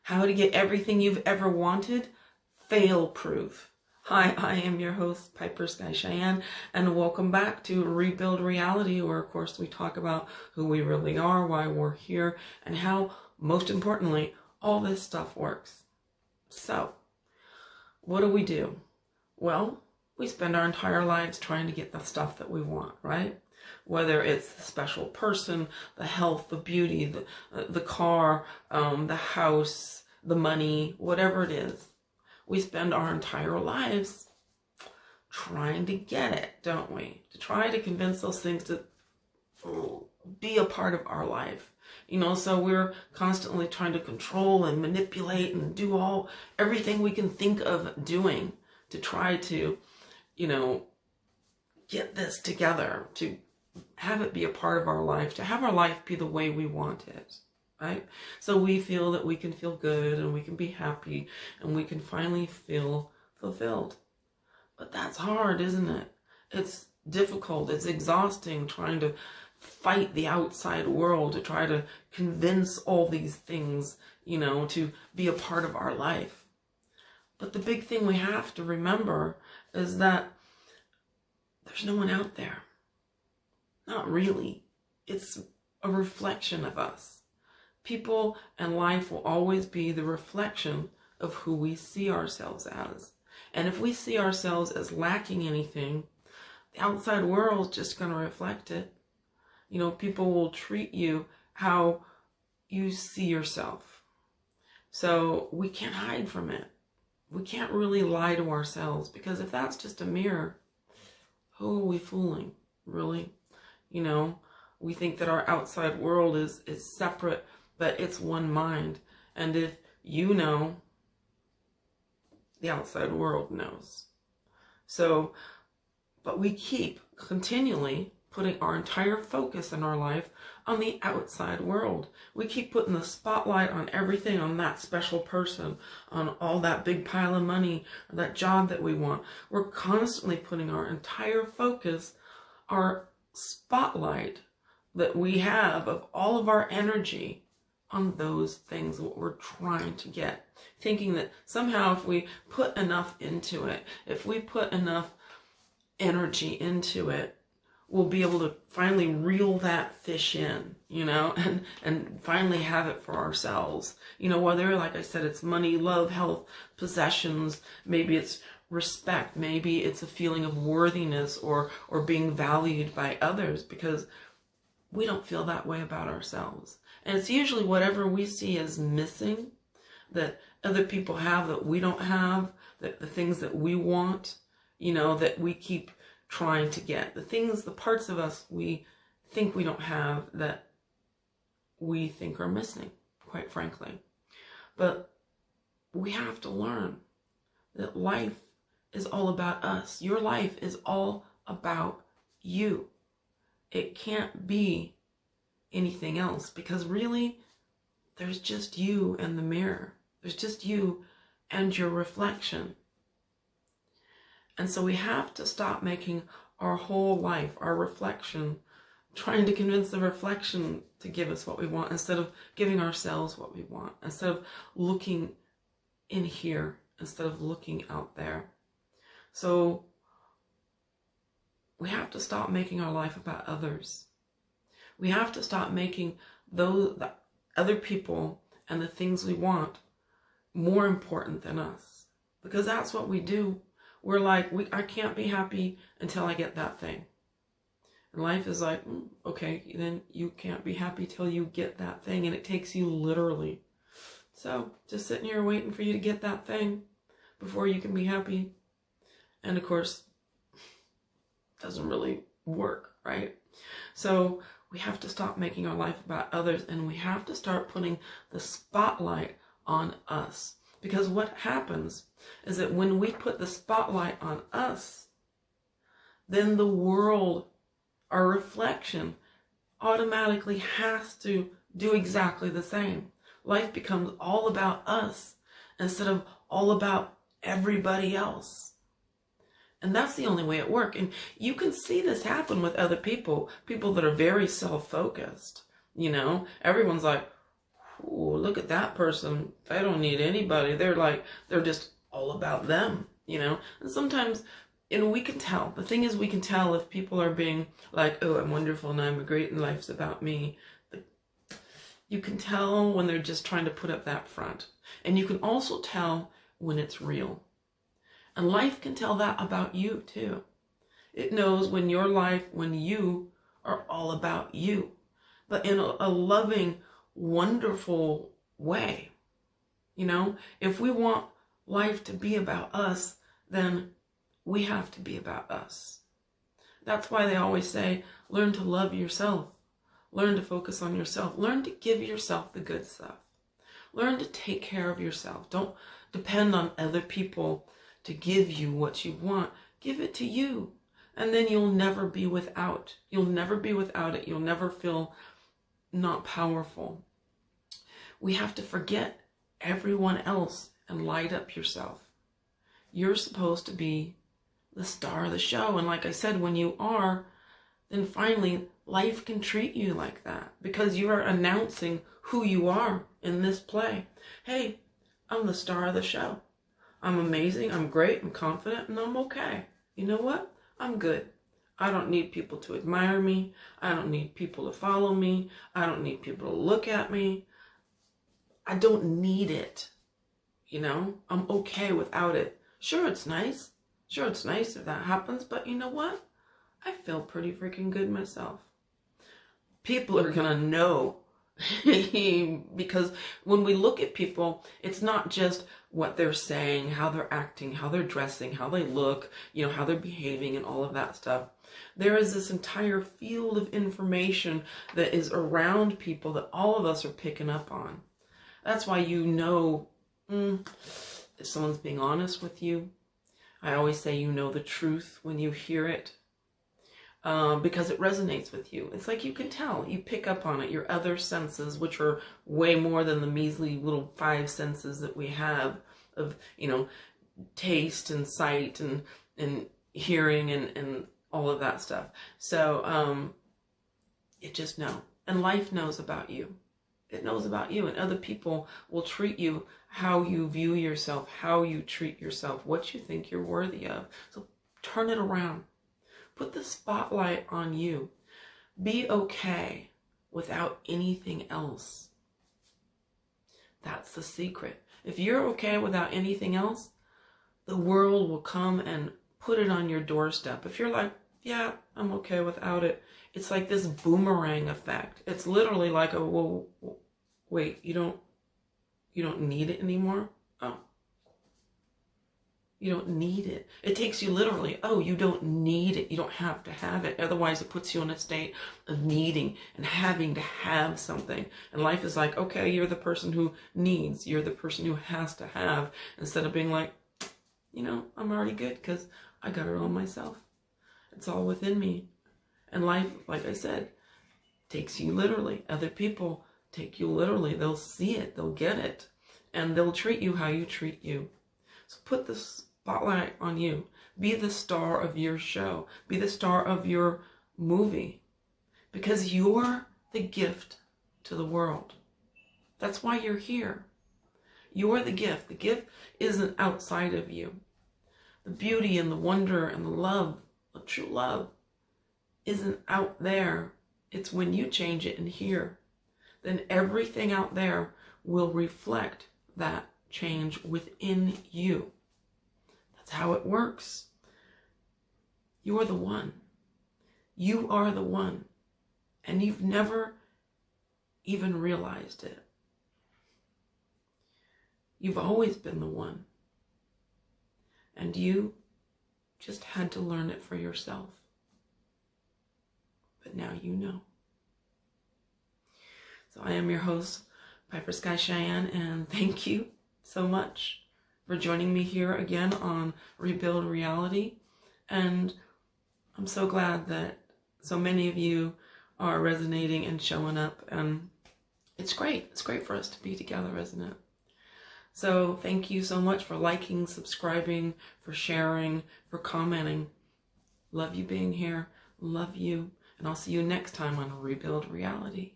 how to get everything you've ever wanted fail-proof. Hi, I am your host, Piper Sky Cheyenne, and welcome back to Rebuild Reality, where of course we talk about who we really are, why we're here, and how, most importantly, all this stuff works. So, what do? Well, we spend our entire lives trying to get the stuff that we want, right? Whether it's the special person, the health, the beauty, the car, the house, the money, whatever it is. We spend our entire lives trying to get it, don't we? To try to convince those things to be a part of our life. So we're constantly trying to control and manipulate and do everything we can think of doing to try to, get this together, to have it be a part of our life, to have our life be the way we want it. Right? So we feel that we can feel good and we can be happy and we can finally feel fulfilled. But that's hard, isn't it? It's difficult. It's exhausting trying to fight the outside world, to try to convince all these things, to be a part of our life. But the big thing we have to remember is that there's no one out there. Not really. It's a reflection of us. People and life will always be the reflection of who we see ourselves as. And if we see ourselves as lacking anything, the outside world's just going to reflect it. People will treat you how you see yourself. So we can't hide from it. We can't really lie to ourselves, because if that's just a mirror, who are we fooling, really? We think that our outside world is separate, but it's one mind. And if you know, the outside world knows. So, but we keep continually putting our entire focus in our life on the outside world. We keep putting the spotlight on everything, on that special person, on all that big pile of money, or that job that we want. We're constantly putting our entire focus, our spotlight that we have of all of our energy on those things, what we're trying to get, thinking that somehow if we put enough into it, if we put enough energy into it, we'll be able to finally reel that fish in, and finally have it for ourselves. Whether, like I said, it's money, love, health, possessions, maybe it's respect, maybe it's a feeling of worthiness or being valued by others, because we don't feel that way about ourselves. And it's usually whatever we see as missing, that other people have that we don't have, that the things that we want, that we keep trying to get. The parts of us we think we don't have that we think are missing, quite frankly. But we have to learn that life is all about us. Your life is all about you. It can't be anything else, because really there's just you and the mirror. There's just you and your reflection. And so we have to stop making our whole life, our reflection, trying to convince the reflection to give us what we want, instead of giving ourselves what we want, instead of looking in here, instead of looking out there. So we have to stop making our life about others. We have to stop making the other people and the things we want more important than us, because that's what we do. We're like, I can't be happy until I get that thing. And life is like, okay, then you can't be happy till you get that thing, and it takes you literally. So just sitting here waiting for you to get that thing before you can be happy. And of course, it doesn't really work, right? So we have to stop making our life about others, and we have to start putting the spotlight on us. Because what happens is that when we put the spotlight on us, then the world, our reflection, automatically has to do exactly the same. Life becomes all about us instead of all about everybody else. And that's the only way it works. And you can see this happen with other people that are very self-focused. Everyone's like, ooh, look at that person. They don't need anybody. They're just all about them, you know? And sometimes, you know, we can tell. The thing is, we can tell if people are being like, oh, I'm wonderful and I'm great and life's about me. You can tell when they're just trying to put up that front. And you can also tell when it's real. And life can tell that about you too. It knows when you are all about you, but in a loving, wonderful way. You know, if we want life to be about us, then we have to be about us. That's why they always say, learn to love yourself. Learn to focus on yourself. Learn to give yourself the good stuff. Learn to take care of yourself. Don't depend on other people to give you what you want. Give it to you. And then you'll never be without. You'll never be without it. You'll never feel not powerful. We have to forget everyone else and light up yourself. You're supposed to be the star of the show. And like I said, when you are, then finally life can treat you like that because you are announcing who you are in this play. Hey, I'm the star of the show. I'm amazing, I'm great, I'm confident, and I'm okay. You know what? I'm good. I don't need people to admire me. I don't need people to follow me. I don't need people to look at me. I don't need it. You know, I'm okay without it. Sure, it's nice. Sure, it's nice if that happens, but you know what? I feel pretty freaking good myself. People are gonna know because when we look at people, it's not just what they're saying, how they're acting, how they're dressing, how they look, you know, how they're behaving and all of that stuff. There is this entire field of information that is around people that all of us are picking up on. That's why you know if someone's being honest with you. I always say you know the truth when you hear it. Because it resonates with you. It's like you can tell, you pick up on it, your other senses, which are way more than the measly little 5 senses that we have of, you know, taste and sight and hearing and all of that stuff. So, it just knows. And life knows about you. It knows about you, and other people will treat you how you view yourself, how you treat yourself, what you think you're worthy of. So turn it around. Put the spotlight on you. Be okay without anything else. That's the secret. If you're okay without anything else, the world will come and put it on your doorstep. If you're like, yeah, I'm okay without it, it's like this boomerang effect. It's literally like a, well, wait, you don't need it anymore? Oh. You don't need it. It takes you literally, oh, you don't need it. You don't have to have it. Otherwise, it puts you in a state of needing and having to have something. And life is like, okay, you're the person who needs. You're the person who has to have. Instead of being like, you know, I'm already good because I got it all myself. It's all within me. And life, like I said, takes you literally. Other people take you literally. They'll see it. They'll get it. And they'll treat you how you treat you. So put the spotlight on you. Be the star of your show. Be the star of your movie. Because you're the gift to the world. That's why you're here. You're the gift. The gift isn't outside of you. The beauty and the wonder and the love, the true love, isn't out there. It's when you change it in here. Then everything out there will reflect that change within you. That's how it works. You're the one. You are the one. And you've never even realized it. You've always been the one. And you just had to learn it for yourself. But now you know. So I am your host, Piper Sky Cheyenne, and thank you so much for joining me here again on Rebuild Reality. And I'm so glad that so many of you are resonating and showing up, and it's great. It's great for us to be together, isn't it? So thank you so much for liking, subscribing, for sharing, for commenting. Love you being here. Love you. And I'll see you next time on Rebuild Reality.